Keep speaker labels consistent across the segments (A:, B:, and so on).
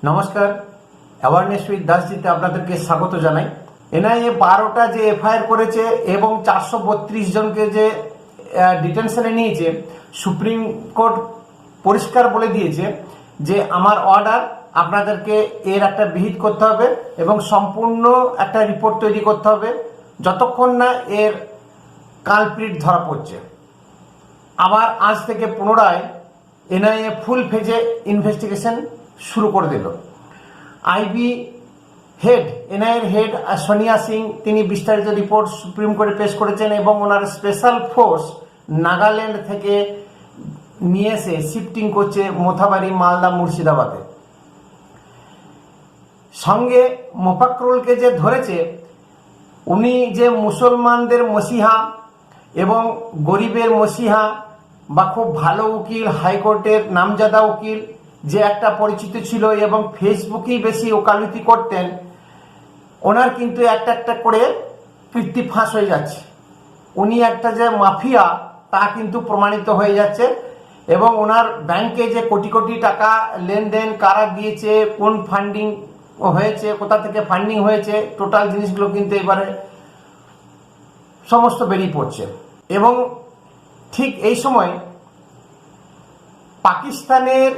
A: নমস্কার, awareness with দাসজিতে আপনাদেরকে স্বাগত জানাই। এনআইএ 12টা যে এফআইআর করেছে এবং 432 জনকে যে ডিটেনশনে নিয়েছে, সুপ্রিম কোর্ট পরিষ্কার বলে দিয়েছে যে আমার অর্ডার আপনাদেরকে এর একটা বিহিত করতে হবে এবং সম্পূর্ণ একটা রিপোর্ট তৈরি করতে হবে যতক্ষণ না এর কালপ্রিট ধরা পড়ছে। আবার আজ থেকে পুনরায় এনআইএ ফুল ফেজে ইনভেস্টিগেশন শুরু করে দিল। আইবি হেড, এনআইএর হেড সোনিয়া সিং, তিনি বিস্তারিত রিপোর্ট সুপ্রিম কোর্টে পেশ করেছেন এবং ওনার স্পেশাল ফোর্স নাগাল্যান্ড থেকে নিয়ে এসে শিফটিং করছে মোথাবাড়ি, মালদা, মুর্শিদাবাদে। সঙ্গে মোফাক্রুলকে যে ধরেছে, উনি যে মুসলমানদের মসিহা এবং গরিবের মসিহা বা খুব ভালো উকিল, হাইকোর্টের নামজাদা উকিল যে একটা পরিচিত ছিল এবং ফেসবুকেই বেশি ওকালতি করতেন, ওনার কিন্তু একটা একটা করে কীর্তি ফাঁস হয়ে যাচ্ছে। উনি একটা যে মাফিয়া তা কিন্তু প্রমাণিত হয়ে যাচ্ছে এবং ওনার ব্যাংকে যে কোটি কোটি টাকা লেনদেন কারা দিয়েছে, কোন ফান্ডিং হয়েছে, কোথা থেকে ফান্ডিং হয়েছে, টোটাল জিনিসগুলো কিন্তু এবারে সমস্ত বেরিয়ে পড়ছে। এবং ঠিক এই সময় পাকিস্তানের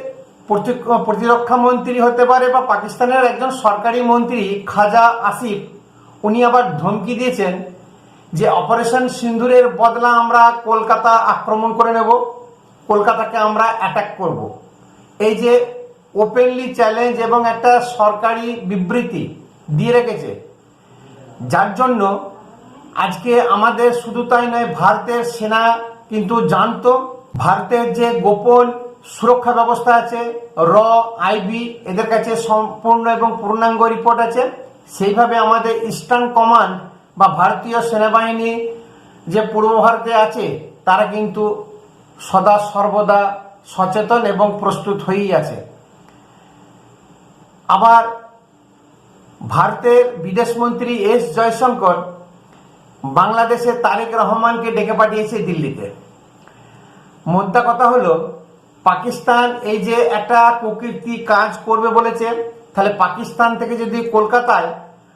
A: প্রতিরক্ষা মন্ত্রী হতে পারে বা পাকিস্তানের একজন সরকারি মন্ত্রী খাজা আসিফ, উনি আবার ধমকি দিয়েছেন যে অপারেশন সিন্দুরের বদলা আমরা কলকাতা আক্রমণ করে নেব, কলকাতাকে আমরা অ্যাটাক করব। এই যে ওপেনলি চ্যালেঞ্জ এবং একটা সরকারি বিবৃতি দিয়ে রেখেছে, যার জন্য আজকে আমাদের শুধু তাই নয়, ভারতের সেনা কিন্তু জানতো, ভারতের যে গোপন সুরক্ষা ব্যবস্থা আছে, আইবি, এদের কাছে সম্পূর্ণ এবং পূর্ণাঙ্গ রিপোর্ট আছে। সেইভাবে আমাদের ইস্টার্ন কমান্ড বা ভারতীয় সেনাবাহিনী যে পূর্ব ভারতে আছে, তারা কিন্তু সদা সর্বদা সচেতন এবং প্রস্তুত হয়েই আছে। আবার ভারতের বিদেশমন্ত্রী এস জয়শঙ্কর বাংলাদেশে তারেক রহমানকে ডেকে পাঠিয়েছে দিল্লিতে। মোদ্দা কথা হলো, পাকিস্তান এই যে একটা কুকীর্তি কাজ করবে বলেছে, তাহলে পাকিস্তান থেকে যদি কলকাতায়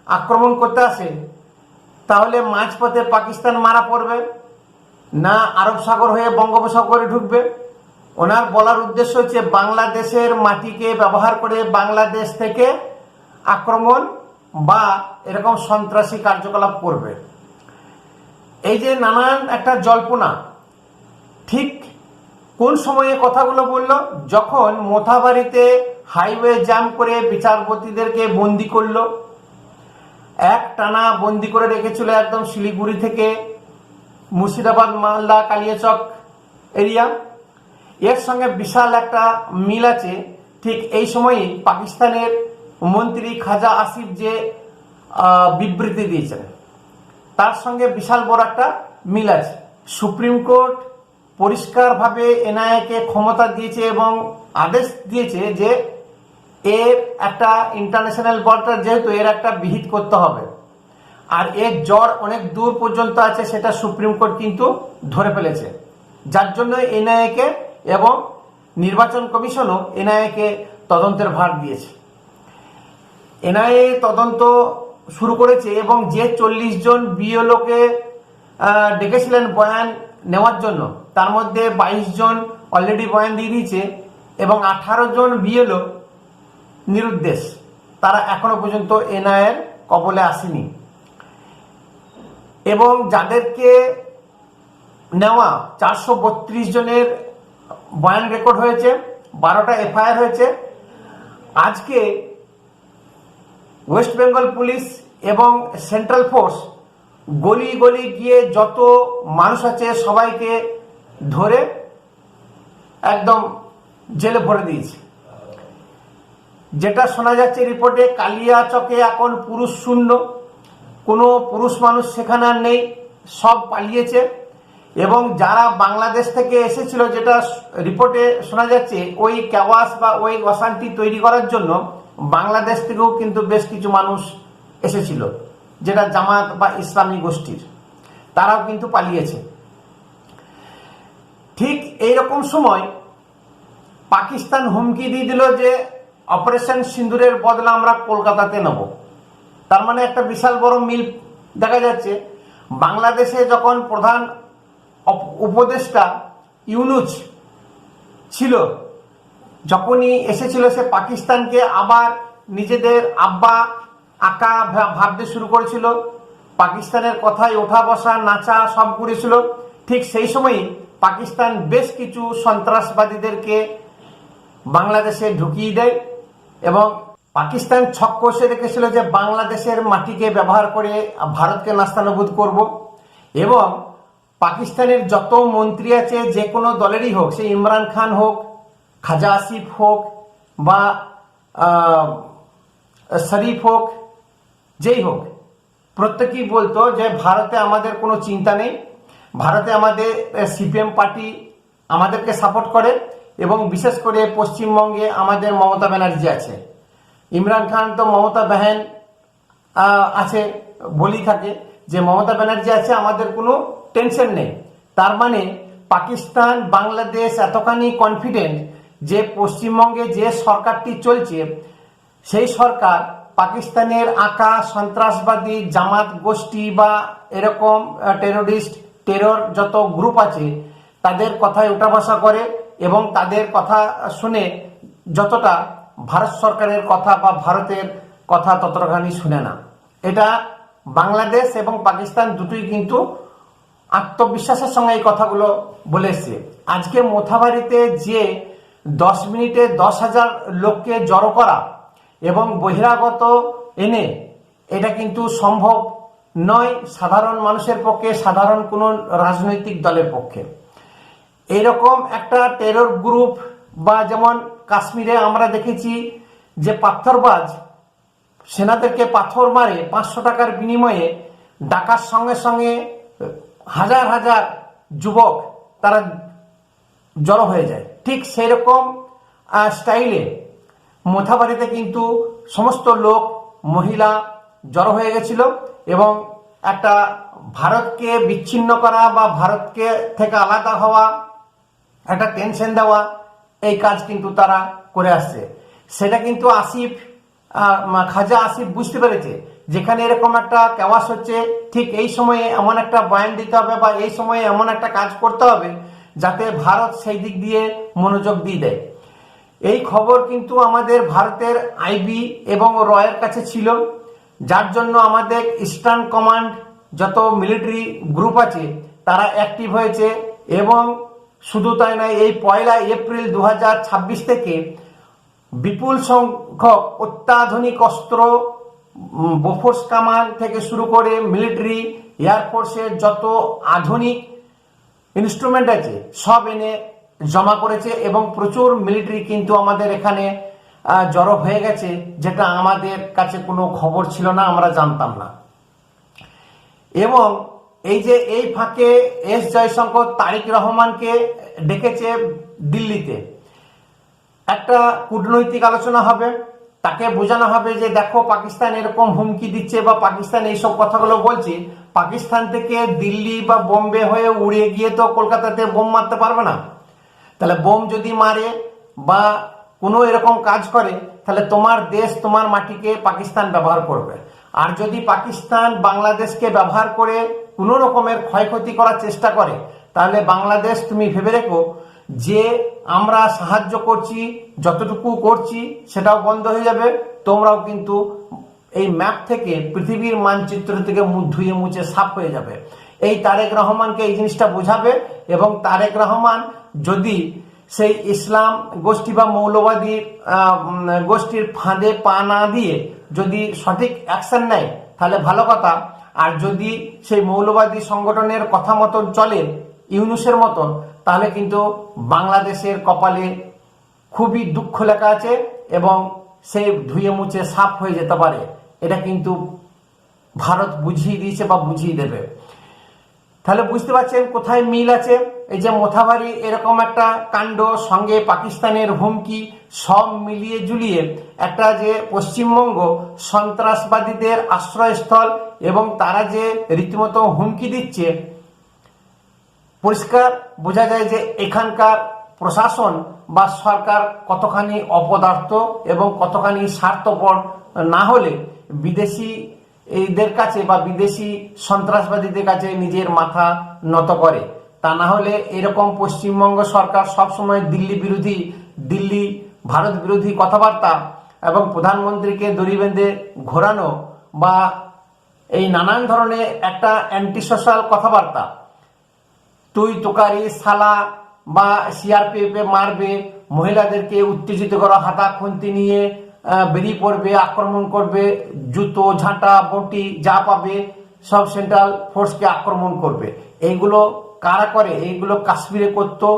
A: আক্রমণ করতে আসে, তাহলে মাঝপথে পাকিস্তান মারা পড়বে না আরব সাগর হয়ে বঙ্গোপসাগরে ঢুকবে। ওনার বলার উদ্দেশ্য হচ্ছে বাংলাদেশের মাটিকে ব্যবহার করে বাংলাদেশ থেকে আক্রমণ বা এরকম সন্ত্রাসী কার্যকলাপ করবে। এই যে নানান একটা জল্পনা, ঠিক কোন সময়ে কথাগুলো বলল? যখন মোথাবাড়িতে হাইওয়ে জ্যাম করে বিচারপতিদেরকে বন্দি করলো, এক টানা বন্দি করে রেখেছিল একদম শিলিগুড়ি থেকে মুর্শিদাবাদ, মালদা, কালিয়াচক এরিয়া। এর সঙ্গে বিশাল একটা মিল আছে। ঠিক এই সময়ই পাকিস্তানের মন্ত্রী খাজা আসিফ যে বিবৃতি দিয়েছেন, তার সঙ্গে বিশাল বড় একটা মিল আছে। সুপ্রিম কোর্ট পরিষ্কারভাবে এনআইএকে ক্ষমতা দিয়েছে এবং আদেশ দিয়েছে যে এর একটা ইন্টারন্যাশনাল বর্ডার, যেহেতু এর একটা বিহিত করতে হবে, আর এর জ্বর অনেক দূর পর্যন্ত আছে, সেটা সুপ্রিম কোর্ট কিন্তু ধরে ফেলেছে। যার জন্য এনআইএকে এবং নির্বাচন কমিশনও এনআইএকে তদন্তের ভার দিয়েছে। এনআইএ তদন্ত শুরু করেছে এবং যে 40 জন বিএলওকে ডেকেছিলেন বয়ান নেওয়ার জন্য, তার মধ্যে 22 জন অলরেডি বয়ান দিয়ে দিয়েছে এবং 18 জন বিএলও নিরুদ্দেশ, তারা এখনো পর্যন্ত এনআইএর কবলে আসেনি। এবং যাদেরকে নেওয়া 432 জনের বয়ান রেকর্ড হয়েছে, 12টা এফআইআর হয়েছে। আজকে ওয়েস্ট বেঙ্গল পুলিশ এবং সেন্ট্রাল ফোর্স গলি গলি গিয়ে যত মানুষ আছে সবাইকে ধরে একদম জেলে ভরে দিয়েছে। যেটা শোনা যাচ্ছে রিপোর্টে, কালিয়াচকে এখন পুরুষ শূন্য, কোনো পুরুষ মানুষ সেখানে আর নেই, সব পালিয়েছে। এবং যারা বাংলাদেশ থেকে এসেছিল, যেটা রিপোর্টে শোনা যাচ্ছে, ওই ক্যাওয়াস বা ওই অশান্তি তৈরি করার জন্য বাংলাদেশ থেকেও কিন্তু বেশ কিছু মানুষ এসেছিল, যেটা জামাত বা ইসলামী গোষ্ঠীর, তারাও কিন্তু পালিয়েছে। ঠিক এইরকম সময় পাকিস্তান হুমকি দিয়ে দিল যে অপারেশন সিন্দুরের বদলা আমরা কলকাতাতে নেব। তার মানে একটা বিশাল বড় মিল দেখা যাচ্ছে। বাংলাদেশে যখন প্রধান উপদেষ্টা ইউনূস ছিল, যখনই এসেছিল সে পাকিস্তানকে আবার নিজেদের আব্বা আকা ভাবতে শুরু করেছিল, পাকিস্তানের কথায় ওঠা বসা নাচা সব করেছিল। ঠিক সেই সময়ই পাকিস্তান বেশ কিছু সন্ত্রাসবাদীদেরকে বাংলাদেশে ঢুকিয়ে দেয় এবং পাকিস্তান ছক কষে রেখেছিল যে বাংলাদেশের মাটিকে ব্যবহার করে ভারতকে নাস্তানাবুদ করব। এবং পাকিস্তানের যত মন্ত্রী আছে যে কোনো দলেরই হোক, সে ইমরান খান হোক, খাজা আসিফ হোক বা শরীফ হোক, যেই হোক, প্রত্যেকেই বলতো যে ভারতে আমাদের কোনো চিন্তা নেই, ভারতে আমাদের সিপিএম পার্টি আমাদেরকে সাপোর্ট করে এবং বিশেষ করে পশ্চিমবঙ্গে আমাদের মমতা ব্যানার্জি আছে। ইমরান খান তো মমতা বাহেন আছে বলি থাকে যে মমতা ব্যানার্জি আছে, আমাদের কোনো টেনশন নেই। তার মানে পাকিস্তান বাংলাদেশ এতখানি কনফিডেন্ট যে পশ্চিমবঙ্গে যে সরকারটি চলছে সেই সরকার পাকিস্তানের আঁকা সন্ত্রাসবাদী জামাত গোষ্ঠী বা এরকম টেরর যত গ্রুপ আছে তাদের কথায় উঠা বসা করে এবং তাদের কথা শুনে যতটা ভারত সরকারের কথা বা ভারতের কথা ততখানি শুনে না। এটা বাংলাদেশ এবং পাকিস্তান দুটোই কিন্তু আত্মবিশ্বাসের সঙ্গে এই কথাগুলো বলে এসছে। আজকে মোথাবাড়িতে যে 10 মিনিটে 10,000 লোককে জড়ো করা এবং বহিরাগত এনে, এটা কিন্তু সম্ভব নয় সাধারণ মানুষের পক্ষে, সাধারণ কোনো রাজনৈতিক দলের পক্ষে। এইরকম একটা টেরর গ্রুপ বা যেমন কাশ্মীরে আমরা দেখেছি যে পাথরবাজ সেনাদেরকে পাথর মারে 500 টাকার বিনিময়ে ডাকার সঙ্গে সঙ্গে হাজার হাজার যুবক তারা জড়ো হয়ে যায়। ঠিক সেই রকম স্টাইলে মোথাবাড়িতে কিন্তু সমস্ত লোক মহিলা জড়ো হয়ে গেছিল এবং একটা ভারতকে বিচ্ছিন্ন করা বা ভারতকে থেকে আলাদা হওয়া, একটা টেনশন দেওয়া, এই কাজ কিন্তু তারা করে আসছে। সেটা কিন্তু খাজা আসিফ বুঝতে পেরেছে যেখানে এরকম একটা কেওয়াস হচ্ছে, ঠিক এই সময়ে এমন একটা বয়ান দিতে হবে বা এই সময়ে এমন একটা কাজ করতে হবে যাতে ভারত সেই দিক দিয়ে মনোযোগ দিয়ে দেয়। এই খবর কিন্তু আমাদের ভারতের আইবি এবং রয়ের কাছে ছিল, যার জন্য আমাদের ইস্টার্ন কমান্ড যত মিলিটারি গ্রুপ আছে তারা অ্যাক্টিভ হয়েছে। এবং শুধু তাই নয়, এই 1 এপ্রিল 2026 থেকে বিপুল সংখ্যক অত্যাধুনিক অস্ত্র, বোফোর্স কামান থেকে শুরু করে মিলিটারি এয়ারফোর্সের যত আধুনিক ইনস্ট্রুমেন্ট আছে সব এনে জমা করেছে এবং প্রচুর মিলিটারি কিন্তু আমাদের এখানে জড়ো হয়ে গেছে, যেটা আমাদের কাছে কোনো খবর ছিল না, আমরা জানতাম না। এবং এই ফাঁকে এস জয়শঙ্কর তারেক রহমানকে ডেকেছে দিল্লিতে, একটা কূটনৈতিক আলোচনা হবে, তাকে বোঝানো হবে যে দেখো পাকিস্তান এরকম হুমকি দিচ্ছে বা পাকিস্তান এইসব কথাগুলো বলছে, পাকিস্তান থেকে দিল্লি বা বোম্বে হয়ে উড়ে গিয়ে তো কলকাতাতে বোম মারতে পারবে না। তাহলে বোম যদি মারে বা কোনো এরকম কাজ করে তাহলে তোমার দেশ তোমার মাটিকে পাকিস্তান ব্যবহার করবে। আর যদি পাকিস্তান বাংলাদেশকে ব্যবহার করে কোনো রকমের ক্ষয়ক্ষতি করার চেষ্টা করে তাহলে বাংলাদেশ তুমি ভেবে রেখো যে আমরা সাহায্য করছি, যতটুকু করছি সেটাও বন্ধ হয়ে যাবে, তোমরাও কিন্তু এই ম্যাপ থেকে পৃথিবীর মানচিত্র থেকে ধুয়ে মুছে সাফ হয়ে যাবে। এই তারেক রহমানকে এই জিনিসটা বোঝাবে এবং তারেক রহমান যদি সেই ইসলাম গোষ্ঠী বা মৌলবাদী গোষ্ঠীর ফাঁদে পা না দিয়ে যদি সঠিক অ্যাকশন নেয় তাহলে ভালো কথা। আর যদি সেই মৌলবাদী সংগঠনের কথা মতন চলে ইউনূসের মতন, তাহলে কিন্তু বাংলাদেশের কপালে খুবই দুঃখ লেখা আছে এবং সে ধুয়ে মুছে সাফ হয়ে যেতে পারে। এটা কিন্তু ভারত বুঝিয়ে দিয়েছে বা বুঝিয়ে দেবে। তাহলে বুঝতে পারছেন কোথায় মিল আছে। এই যে মোথাবাড়ি এরকম একটা কাণ্ড, সঙ্গে পাকিস্তানের হুমকি, সব মিলিয়ে জুলিয়ে একটা যে পশ্চিমবঙ্গ সন্ত্রাসবাদীদের আশ্রয়স্থল এবং তারা যে রীতিমতো হুমকি দিচ্ছে, পরিষ্কার বোঝা যায় যে এখানকার প্রশাসন বা সরকার কতখানি অপদার্থ এবং কতখানি স্বার্থপর না হলে বিদেশি এদের কাছে বা বিদেশি সন্ত্রাসবাদীদের কাছে নিজের মাথা নত করে। তা না হলে এরকম পশ্চিমবঙ্গ সরকার সবসময় দিল্লি ভারত বিরোধী কথাবার্তা এবং প্রধানমন্ত্রীকে দড়ি বেঁধে ঘোরানো বা এই নানান ধরনের একটা অ্যান্টি সোশ্যাল কথাবার্তা, তুই তোকারি সালা বা সিআরপিএফ মারবে, মহিলাদেরকে উত্তেজিত করা, হাতা খুন্তি নিয়ে বেরিয়ে পড়বে, আক্রমণ করবে, জুতো ঝাঁটা বটি যা পাবে সব সেন্ট্রাল ফোর্সকে আক্রমণ করবে। এইগুলো কারা করে? এইগুলো কাশ্মীরে করতো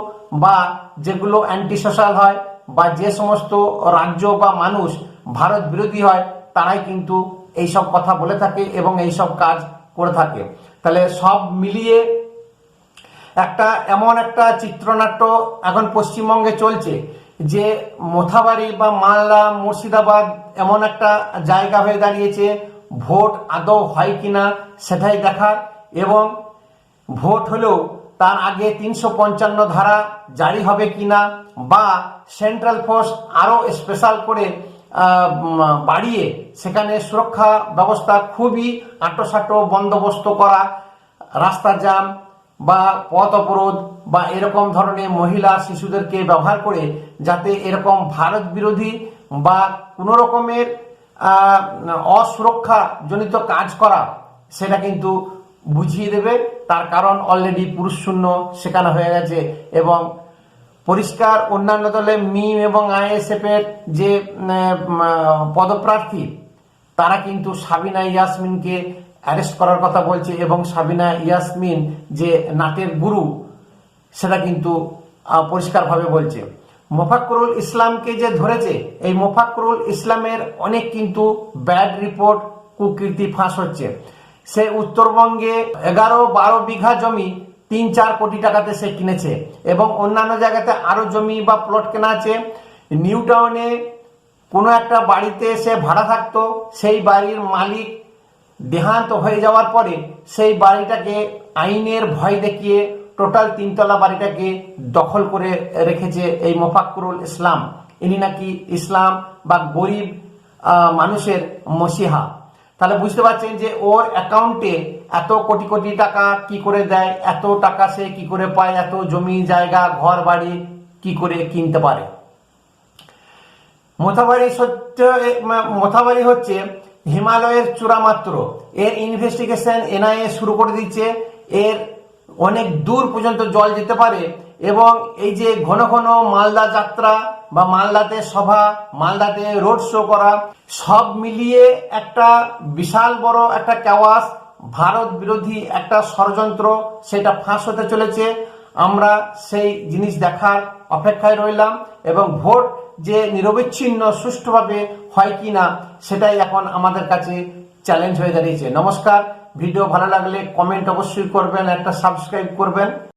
A: বা যেগুলো অ্যান্টি সোশ্যাল হয় বা যে সমস্ত রাজ্য বা মানুষ ভারত বিরোধী হয় তারাই কিন্তু এইসব কথা বলে থাকে এবং এইসব কাজ করে থাকে। তাহলে সব মিলিয়ে এমন একটা চিত্রনাট্য এখন পশ্চিমবঙ্গে চলছে যে মোথাবাড়ি বা মালদা মুর্শিদাবাদ এমন একটা জায়গা হয়ে দাঁড়িয়েছে ভোট আদৌ হয় কিনা সেটাই দেখার, এবং ভোট হলেও তার আগে 355 ধারা জারি হবে কিনা বা সেন্ট্রাল ফোর্স আরো স্পেশাল করে বাড়িয়ে সেখানে সুরক্ষা ব্যবস্থা খুবই আঁটোসাঁটো বন্দোবস্ত করা, রাস্তা জ্যাম বা পথ অবরোধ বা এরকম ধরনের মহিলা শিশুদেরকে ব্যবহার করে যাতে এরকম ভারত বিরোধী বা কোনো রকমের অসুরক্ষা জনিত কাজ করা সেটা কিন্তু বুঝিয়ে দেবে। তার কারণ অলরেডি পুরুষ শূন্য শেখানো হয়ে গেছে এবং পরিষ্কার অন্যান্য দলে মিম এবং আইএসএফ এর যে পদপ্রার্থী তারা কিন্তু সাবিনা ইয়াসমিনকে অ্যারেস্ট করার কথা বলছে এবং সাবিনা ইয়াসমিন যে নাটের গুরু সেটা কিন্তু পরিষ্কারভাবে বলছে। মোফাক্কুরুল ইসলামকে যে ধরেছে, এই মোফাক্কুরুল ইসলামের অনেক কিন্তু ব্যাড রিপোর্ট, কুকীর্তি ফাঁস হচ্ছে। সে উত্তরবঙ্গে 11-12 বিঘা জমি 3-4 কোটি টাকাতে সে কিনেছে এবং অন্যান্য জায়গাতে আরো জমি বা প্লট কেনা আছে। নিউ টাউনে কোনো একটা বাড়িতে সে ভাড়া থাকতো, সেই বাড়ির মালিক দেহান্ত হয়ে যাওয়ার পরে সেই বাড়িটাকে আইনের ভয় দেখিয়ে টোটাল 3 তলা বাড়িটাকে দখল করে রেখেছে এই মোফাক্কুরুল ইসলাম। ইনি নাকি ইসলাম বা গরিব মানুষের মসিহা। তাহলে বুঝতে পারছেন যে ওর অ্যাকাউন্টে এত কোটি কোটি টাকা কি করে দেয়, এত টাকা সে কি করে পায়, এত জমি জায়গা ঘর বাড়ি কি করে কিনতে পারে। মোথাবাড়ি হচ্ছে হিমালয়ের চূড়া মাত্র। এর ইনভেস্টিগেশন এনআইএ শুরু করে দিচ্ছে। এর অনেক দূর পর্যন্ত জল যেতে পারে এবং এই যে ঘন ঘন মালদা যাত্রা বা মালদাতে সভা, মালদাতে রোড শো করা, সব মিলিয়ে একটা বিশাল বড় একটা ক্যাওয়াস, ভারত বিরোধী একটা ষড়যন্ত্র সেটা ফাঁস হতে চলেছে। আমরা সেই জিনিস দেখার অপেক্ষায় রইলাম এবং ভোট যে নিরবিচ্ছিন্ন সুষ্ঠুভাবে হয় কিনা সেটাই এখন আমাদের কাছে চ্যালেঞ্জ হয়ে দাঁড়িয়েছে। নমস্কার, ভিডিও ভালো লাগলে কমেন্ট অবশ্যই করবেন, একটা সাবস্ক্রাইব করবেন।